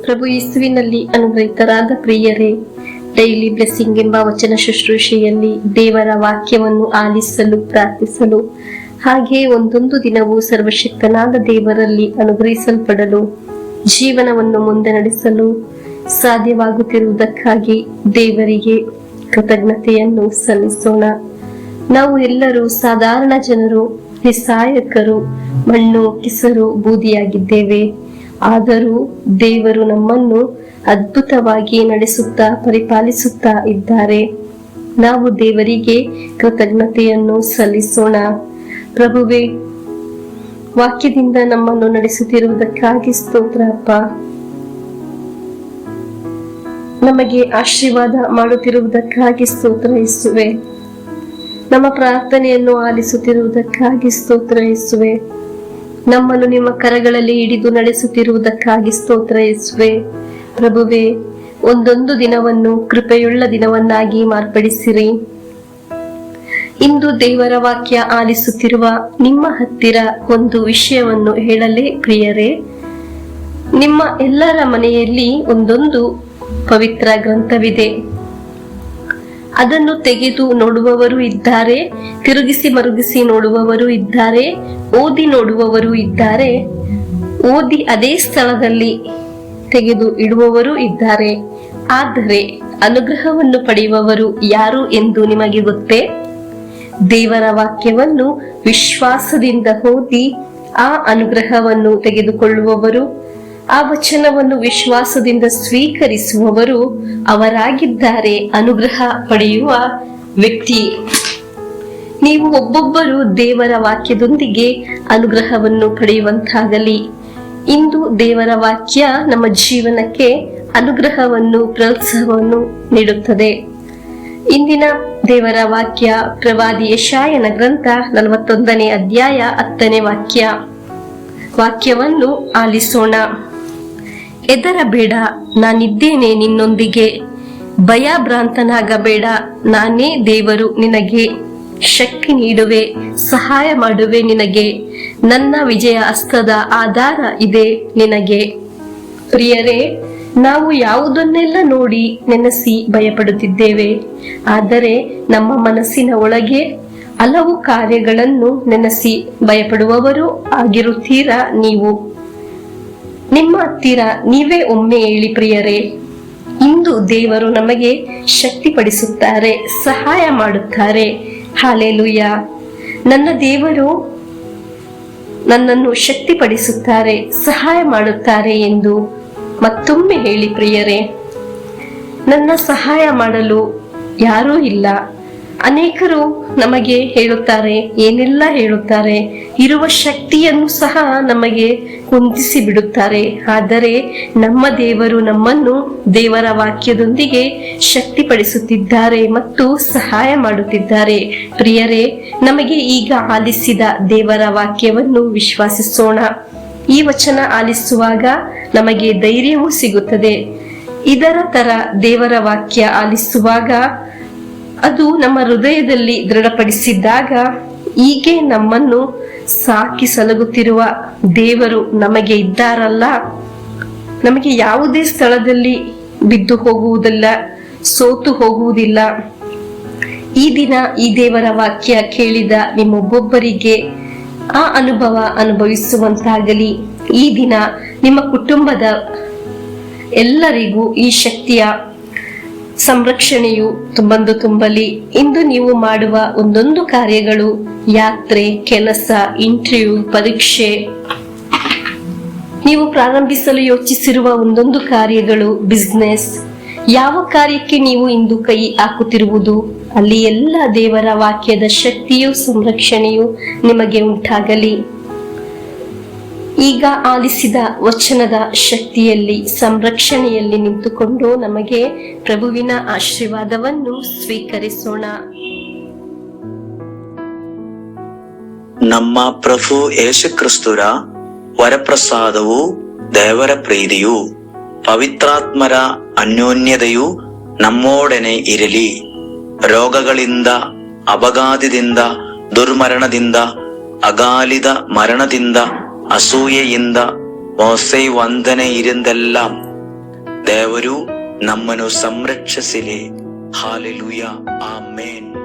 ಪ್ರಭು ಯೇಸುವಿನಲ್ಲಿ ಅನುಗ್ರಹಿತರಾದ ಪ್ರಿಯರೇ, daily blessing ಎಂಬ ವಚನ ಶುಶ್ರೂಷೆಯಲ್ಲಿ ದೇವರ ವಾಕ್ಯವನ್ನು ಆಲಿಸಲು, ಪ್ರಾರ್ಥಿಸಲು, ಹಾಗೆ ಒಂದೊಂದು ದಿನವೂ ಸರ್ವಶಕ್ತನಾದ ದೇವರಲ್ಲಿ ಅನುಗ್ರಹಿಸಲ್ಪಡಲು, ಜೀವನವನ್ನು ಮುಂದೆ ನಡೆಸಲು ಸಾಧ್ಯವಾಗುತ್ತಿರುವುದಕ್ಕಾಗಿ ದೇವರಿಗೆ ಕೃತಜ್ಞತೆಯನ್ನು ಸಲ್ಲಿಸೋಣ. ನಾವು ಎಲ್ಲರೂ ಸಾಧಾರಣ ಜನರು, ನಿಸ್ಸಹಾಯಕರು, ಮಣ್ಣು, ಕೆಸರು, ಬೂದಿಯಾಗಿದ್ದೇವೆ. ಆದರೂ ದೇವರು ನಮ್ಮನ್ನು ಅದ್ಭುತವಾಗಿ ನಡೆಸುತ್ತಾ, ಪರಿಪಾಲಿಸುತ್ತಾ ಇದ್ದಾರೆ. ನಾವು ದೇವರಿಗೆ ಕೃತಜ್ಞತೆಯನ್ನು ಸಲ್ಲಿಸೋಣ. ಪ್ರಭುವೇ, ವಾಕ್ಯದಿಂದ ನಮ್ಮನ್ನು ನಡೆಸುತ್ತಿರುವುದಕ್ಕಾಗಿ ಸ್ತೋತ್ರ ಅಪ್ಪ. ನಮಗೆ ಆಶೀರ್ವಾದ ಮಾಡುತ್ತಿರುವುದಕ್ಕಾಗಿ ಸ್ತೋತ್ರ ಯೇಸುವೆ. ನಮ್ಮ ಪ್ರಾರ್ಥನೆಯನ್ನು ಆಲಿಸುತ್ತಿರುವುದಕ್ಕಾಗಿ ಸ್ತೋತ್ರ ಯೇಸುವೆ. ನಮ್ಮನ್ನು ನಿಮ್ಮ ಕರಗಳಲ್ಲಿ ಹಿಡಿದು ನಡೆಸುತ್ತಿರುವುದಕ್ಕಾಗಿ ಸ್ತೋತ್ರ ಯೇಸುವೆ. ಪ್ರಭುವೇ, ಒಂದೊಂದು ದಿನವನ್ನು ಕೃಪೆಯುಳ್ಳ ದಿನವನ್ನಾಗಿ ಮಾರ್ಪಡಿಸಿರಿ. ಇಂದು ದೇವರ ವಾಕ್ಯ ಆಲಿಸುತ್ತಿರುವ ನಿಮ್ಮ ಹತ್ತಿರ ಒಂದು ವಿಷಯವನ್ನು ಹೇಳಲೇ ಪ್ರಿಯರೇ. ನಿಮ್ಮ ಎಲ್ಲರ ಮನೆಯಲ್ಲಿ ಒಂದೊಂದು ಪವಿತ್ರ ಗ್ರಂಥವಿದೆ. ಅದನ್ನು ತೆಗೆದು ನೋಡುವವರು ಇದ್ದಾರೆ, ತಿರುಗಿಸಿ ಮರುಗಿಸಿ ನೋಡುವವರು ಇದ್ದಾರೆ, ಓದಿ ನೋಡುವವರು ಇದ್ದಾರೆ, ಓದಿ ಅದೇ ಸ್ಥಳದಲ್ಲಿ ತೆಗೆದು ಇಡುವವರು ಇದ್ದಾರೆ. ಆದರೆ ಅನುಗ್ರಹವನ್ನು ಪಡೆಯುವವರು ಯಾರು ಎಂದು ನಿಮಗೆ ಗೊತ್ತೇ? ದೇವರ ವಾಕ್ಯವನ್ನು ವಿಶ್ವಾಸದಿಂದ ಓದಿ ಆ ಅನುಗ್ರಹವನ್ನು ತೆಗೆದುಕೊಳ್ಳುವವರು, ಆ ವಚನವನ್ನು ವಿಶ್ವಾಸದಿಂದ ಸ್ವೀಕರಿಸುವವರು ಅವರಾಗಿದ್ದಾರೆ ಅನುಗ್ರಹ ಪಡೆಯುವ ವ್ಯಕ್ತಿ. ನೀವು ಒಬ್ಬೊಬ್ಬರು ದೇವರ ವಾಕ್ಯದೊಂದಿಗೆ ಅನುಗ್ರಹವನ್ನು ಪಡೆಯುವಂತಾಗಲಿ. ಇಂದು ದೇವರ ವಾಕ್ಯ ನಮ್ಮ ಜೀವನಕ್ಕೆ ಅನುಗ್ರಹವನ್ನು, ಪ್ರೋತ್ಸಾಹವನ್ನು ನೀಡುತ್ತದೆ. ಇಂದಿನ ದೇವರ ವಾಕ್ಯ ಪ್ರವಾದಿ ಯೆಶಾಯನ ಗ್ರಂಥ 41ನೇ ಅಧ್ಯಾಯ 10ನೇ ವಾಕ್ಯವನ್ನು ಆಲಿಸೋಣ. ಹೆದರಬೇಡ, ನಾನಿದ್ದೇನೆ ನಿನ್ನೊಂದಿಗೆ. ಭಯಭ್ರಾಂತನಾಗಬೇಡ, ನಾನೇ ದೇವರು, ನಿನಗೆ ಶಕ್ತಿ ನೀಡುವೆ, ಸಹಾಯ ಮಾಡುವೆ ನಿನಗೆ. ನನ್ನ ವಿಜಯ ಹಸ್ತದ ಆಧಾರ ಇದೆ ನಿನಗೆ. ಪ್ರಿಯರೇ, ನಾವು ಯಾವುದನ್ನೆಲ್ಲ ನೋಡಿ ನೆನೆಸಿ ಭಯಪಡುತ್ತಿದ್ದೇವೆ. ಆದರೆ ನಮ್ಮ ಮನಸ್ಸಿನ ಒಳಗೆ ಹಲವು ಕಾರ್ಯಗಳನ್ನು ನೆನೆಸಿ ಭಯಪಡುವವರು ಆಗಿರುತ್ತೀರಾ ನೀವು? ನಿಮ್ಮ ಹತ್ತಿರ ನೀವೇ ಒಮ್ಮೆ ಹೇಳಿ ಪ್ರಿಯರೇ, ಇಂದು ದೇವರು ನಮಗೆ ಶಕ್ತಿಪಡಿಸುತ್ತಾರೆ, ಸಹಾಯ ಮಾಡುತ್ತಾರೆ. ಹಲ್ಲೆಲೂಯ. ನನ್ನ ದೇವರು ನನ್ನನ್ನು ಶಕ್ತಿಪಡಿಸುತ್ತಾರೆ, ಸಹಾಯ ಮಾಡುತ್ತಾರೆ ಎಂದು ಮತ್ತೊಮ್ಮೆ ಹೇಳಿ ಪ್ರಿಯರೇ. ನನ್ನ ಸಹಾಯ ಮಾಡಲು ಯಾರೂ ಇಲ್ಲ. ಅನೇಕರು ನಮಗೆ ಹೇಳುತ್ತಾರೆ, ಏನೆಲ್ಲ ಹೇಳುತ್ತಾರೆ, ಇರುವ ಶಕ್ತಿಯನ್ನು ಸಹ ನಮಗೆ ಕುಂದಿಸಿ ಬಿಡುತ್ತಾರೆ. ಆದರೆ ನಮ್ಮ ದೇವರು ನಮ್ಮನ್ನು ದೇವರ ವಾಕ್ಯದೊಂದಿಗೆ ಶಕ್ತಿಪಡಿಸುತ್ತಿದ್ದಾರೆ ಮತ್ತು ಸಹಾಯ ಮಾಡುತ್ತಿದ್ದಾರೆ. ಪ್ರಿಯರೇ, ನಮಗೆ ಈಗ ಆಲಿಸಿದ ದೇವರ ವಾಕ್ಯವನ್ನು ವಿಶ್ವಾಸಿಸೋಣ. ಈ ವಚನ ಆಲಿಸುವಾಗ ನಮಗೆ ಧೈರ್ಯವೂ ಸಿಗುತ್ತದೆ. ಇದರ ತರ ದೇವರ ವಾಕ್ಯ ಆಲಿಸುವಾಗ ಅದು ನಮ್ಮ ಹೃದಯದಲ್ಲಿ ದೃಢಪಡಿಸಿದಾಗ, ಹೀಗೆ ನಮ್ಮನ್ನು ಸಾಕಿ ಸಲಗುತ್ತಿರುವ ದೇವರು ನಮಗೆ ಇದ್ದಾರಲ್ಲ, ನಮಗೆ ಯಾವುದೇ ಸ್ಥಳದಲ್ಲಿ ಬಿದ್ದು ಹೋಗುವುದಿಲ್ಲ, ಸೋತು ಹೋಗುವುದಿಲ್ಲ. ಈ ದಿನ ಈ ದೇವರ ವಾಕ್ಯ ಕೇಳಿದ ನಿಮ್ಮೊಬ್ಬೊಬ್ಬರಿಗೆ ಆ ಅನುಭವ ಅನುಭವಿಸುವಂತಾಗಲಿ. ಈ ದಿನ ನಿಮ್ಮ ಕುಟುಂಬದ ಎಲ್ಲರಿಗೂ ಈ ಶಕ್ತಿಯ ಸಂರಕ್ಷಣೆಯು ತುಂಬಲಿ. ಇಂದು ನೀವು ಮಾಡುವ ಒಂದೊಂದು ಕಾರ್ಯಗಳು, ಯಾತ್ರೆ, ಕೆಲಸ, ಇಂಟರ್ವ್ಯೂ, ಪರೀಕ್ಷೆ, ನೀವು ಪ್ರಾರಂಭಿಸಲು ಯೋಚಿಸಿರುವ ಒಂದೊಂದು ಕಾರ್ಯಗಳು, ಬಿಸ್ನೆಸ್, ಯಾವ ಕಾರ್ಯಕ್ಕೆ ನೀವು ಇಂದು ಕೈ ಹಾಕುತ್ತಿರುವುದು, ಅಲ್ಲಿ ಎಲ್ಲ ದೇವರ ವಾಕ್ಯದ ಶಕ್ತಿಯು, ಸಂರಕ್ಷಣೆಯು ನಿಮಗೆ ಉಂಟಾಗಲಿ. ಈಗ ಆಲಿಸಿದ ವಚನದ ಶಕ್ತಿಯಲ್ಲಿ, ಸಂರಕ್ಷಣೆಯಲ್ಲಿ ನಿಂತುಕೊಂಡು ನಮಗೆ ಪ್ರಭುವಿನ ಆಶೀರ್ವಾದವನ್ನು ಸ್ವೀಕರಿಸೋಣ. ನಮ್ಮ ಪ್ರಭು ಯೇಸು ಕ್ರಿಸ್ತರ ವರಪ್ರಸಾದವು, ದೇವರ ಪ್ರೀತಿಯು, ಪವಿತ್ರಾತ್ಮರ ಅನ್ಯೋನ್ಯತೆಯು ನಮ್ಮೊಡನೆ ಇರಲಿ. ರೋಗಗಳಿಂದ, ಅಪಘಾತದಿಂದ, ದುರ್ಮರಣದಿಂದ, ಅಗಾಲಿದ ಮರಣದಿಂದ, ಅಸೂಯೆಯಿಂದ, ಮೋಸೆ ವಂದನೆ ಇರಿಂದೆல்லாம் ದೇವರು ನಮ್ಮನ್ನು ಸಂರಕ್ಷಿಸಲಿ. ಹಾಲೆಲೂಯ, ಆಮೇನ್.